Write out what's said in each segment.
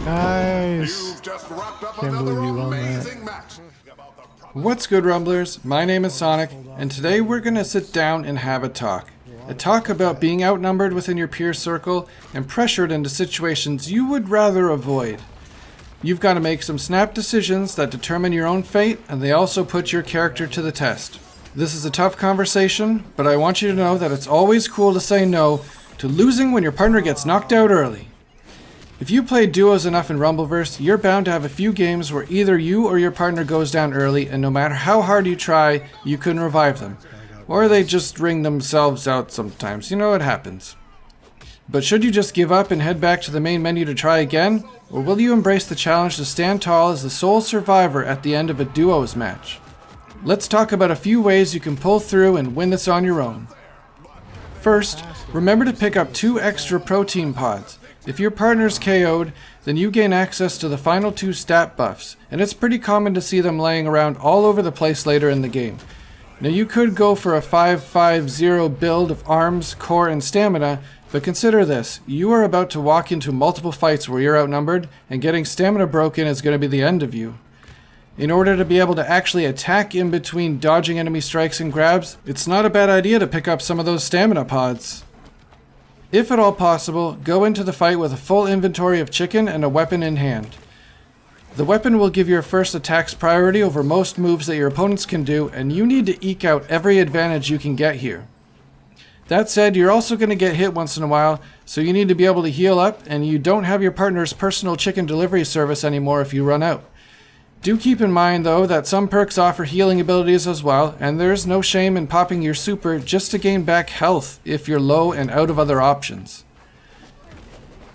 Nice. Can't believe you won that. What's good, Rumblers? My name is Sonic, and today we're going to sit down and have a talk. A talk about being outnumbered within your peer circle and pressured into situations you would rather avoid. You've got to make some snap decisions that determine your own fate, and they also put your character to the test. This is a tough conversation, but I want you to know that it's always cool to say no to losing when your partner gets knocked out early. If you play duos enough in Rumbleverse, you're bound to have a few games where either you or your partner goes down early, and no matter how hard you try, you couldn't revive them. Or they just ring themselves out sometimes. You know, it happens. But should you just give up and head back to the main menu to try again? Or will you embrace the challenge to stand tall as the sole survivor at the end of a duos match? Let's talk about a few ways you can pull through and win this on your own. First, remember to pick up 2 extra protein pods. If your partner's KO'd, then you gain access to the final 2 stat buffs, and it's pretty common to see them laying around all over the place later in the game. Now you could go for a 5-5-0 build of arms, core, and stamina, but consider this, you are about to walk into multiple fights where you're outnumbered, and getting stamina broken is going to be the end of you. In order to be able to actually attack in between dodging enemy strikes and grabs, it's not a bad idea to pick up some of those stamina pods. If at all possible, go into the fight with a full inventory of chicken and a weapon in hand. The weapon will give your first attacks priority over most moves that your opponents can do, and you need to eke out every advantage you can get here. That said, you're also going to get hit once in a while, so you need to be able to heal up, and you don't have your partner's personal chicken delivery service anymore if you run out. Do keep in mind, though, that some perks offer healing abilities as well, and there's no shame in popping your super just to gain back health if you're low and out of other options.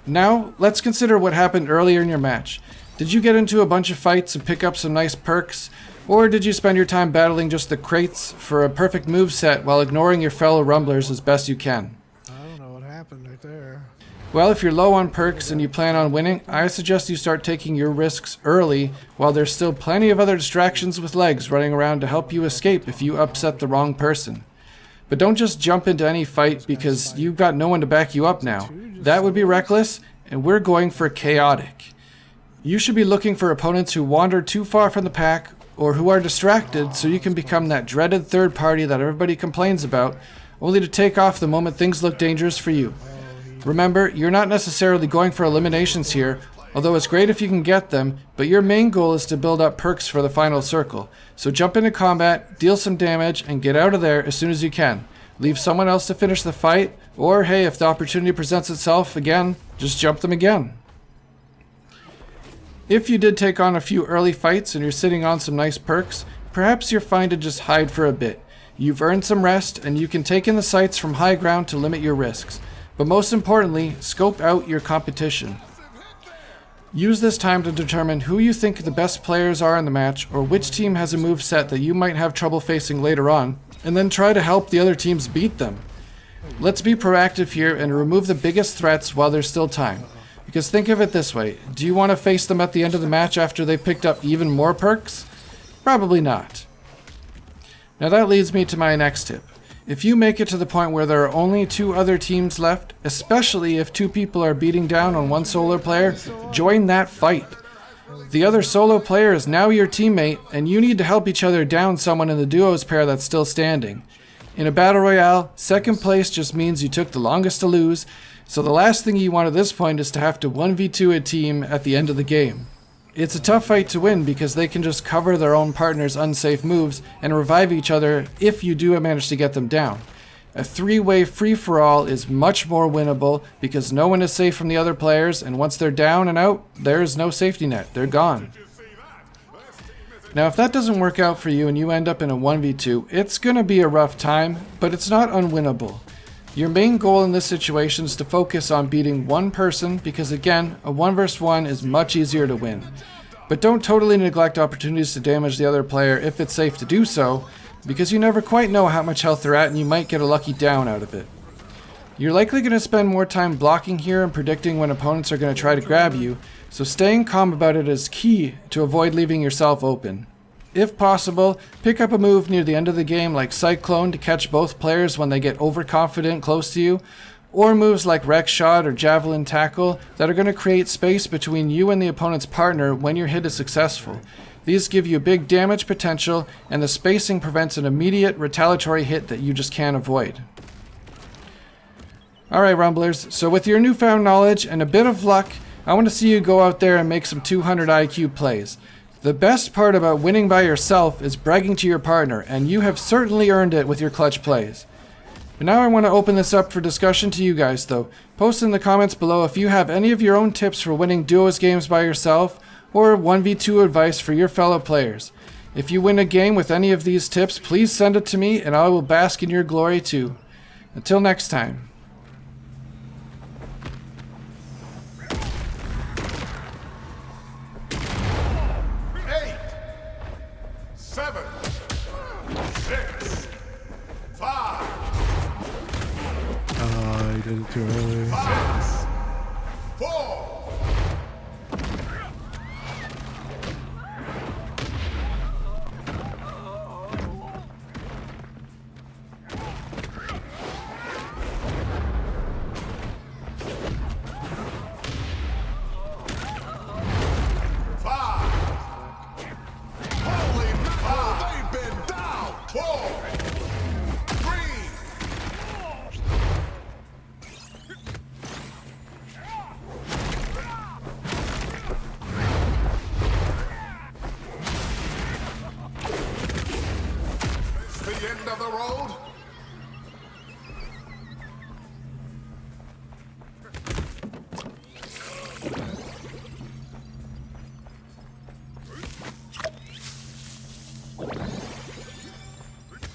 Now, let's consider what happened earlier in your match. Did you get into a bunch of fights and pick up some nice perks, or did you spend your time battling just the crates for a perfect moveset while ignoring your fellow rumblers as best you can? I don't know what happened right there. Well, if you're low on perks and you plan on winning, I suggest you start taking your risks early while there's still plenty of other distractions with legs running around to help you escape if you upset the wrong person. But don't just jump into any fight because you've got no one to back you up now. That would be reckless, and we're going for chaotic. You should be looking for opponents who wander too far from the pack or who are distracted so you can become that dreaded third party that everybody complains about, only to take off the moment things look dangerous for you. Remember, you're not necessarily going for eliminations here, although it's great if you can get them, but your main goal is to build up perks for the final circle. So jump into combat, deal some damage, and get out of there as soon as you can. Leave someone else to finish the fight, or hey, if the opportunity presents itself again, just jump them again. If you did take on a few early fights and you're sitting on some nice perks, perhaps you're fine to just hide for a bit. You've earned some rest, and you can take in the sights from high ground to limit your risks. But most importantly, scope out your competition. Use this time to determine who you think the best players are in the match, or which team has a move set that you might have trouble facing later on, and then try to help the other teams beat them. Let's be proactive here and remove the biggest threats while there's still time. Because think of it this way, do you want to face them at the end of the match after they've picked up even more perks? Probably not. Now that leads me to my next tip. If you make it to the point where there are only 2 other teams left, especially if 2 people are beating down on one solo player, join that fight. The other solo player is now your teammate, and you need to help each other down someone in the duos pair that's still standing. In a battle royale, second place just means you took the longest to lose, so the last thing you want at this point is to have to 1v2 a team at the end of the game. It's a tough fight to win because they can just cover their own partner's unsafe moves and revive each other if you do manage to get them down. A 3-way free-for-all is much more winnable because no one is safe from the other players, and once they're down and out, there's no safety net. They're gone. Now if that doesn't work out for you and you end up in a 1v2, it's gonna be a rough time, but it's not unwinnable. Your main goal in this situation is to focus on beating one person because again, a 1 vs 1 is much easier to win. But don't totally neglect opportunities to damage the other player if it's safe to do so, because you never quite know how much health they're at and you might get a lucky down out of it. You're likely going to spend more time blocking here and predicting when opponents are going to try to grab you, so staying calm about it is key to avoid leaving yourself open. If possible, pick up a move near the end of the game like Cyclone to catch both players when they get overconfident close to you, or moves like Wreck Shot or Javelin Tackle that are going to create space between you and the opponent's partner when your hit is successful. These give you big damage potential, and the spacing prevents an immediate retaliatory hit that you just can't avoid. Alright Rumblers, so with your newfound knowledge and a bit of luck, I want to see you go out there and make some 200 IQ plays. The best part about winning by yourself is bragging to your partner, and you have certainly earned it with your clutch plays. But now I want to open this up for discussion to you guys though. Post in the comments below if you have any of your own tips for winning duos games by yourself, or 1v2 advice for your fellow players. If you win a game with any of these tips, please send it to me and I will bask in your glory too. Until next time. 7, 6, 5. Oh, he did it too early. 6, 4. The end of the road.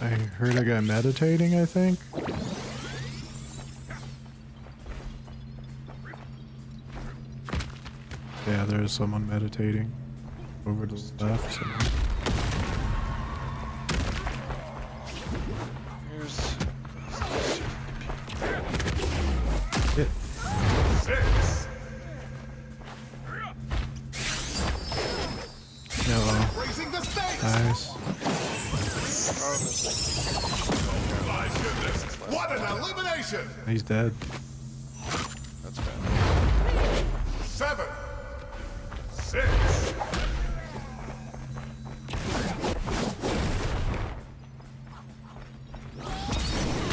I heard a guy meditating, I think. Yeah, there's someone meditating over to the left. So. Hit. 6. No. Raising the stakes. Nice. My goodness, what an elimination! He's dead. That's bad. 7, 6.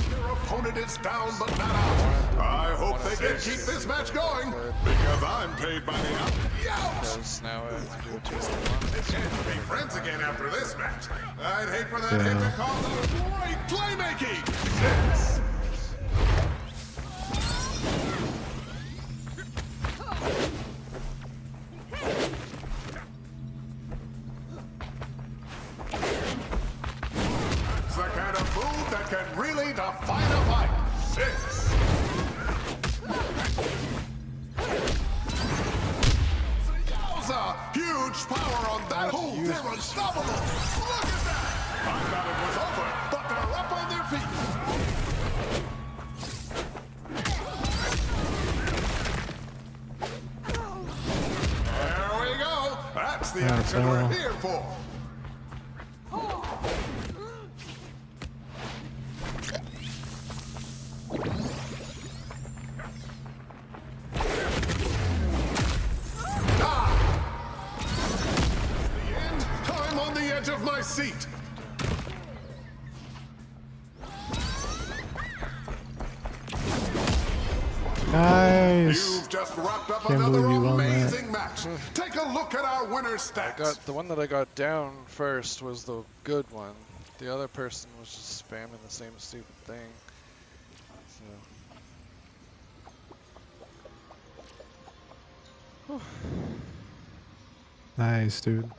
Your opponent is down but not out. I hope they can keep this match going because I'm paid by the hour. Ouch! Because now I have to do a 2 They can't be friends again after this match. I'd hate for that hit to cause a great playmaking. 6. That's the kind of move that can really define a fight. 6. Yowza! Huge power on that. Oh, they're unstoppable. Look at that. I thought it was over, but they're up on their feet. There we go. That's the action we're here for. I'm on the edge of my seat. Nice. You've just wrapped up Can't another believe you won that. amazing match. Take a look at our winner's stats. The one that I got down first was the good one. The other person was just spamming the same stupid thing. So. Nice, dude.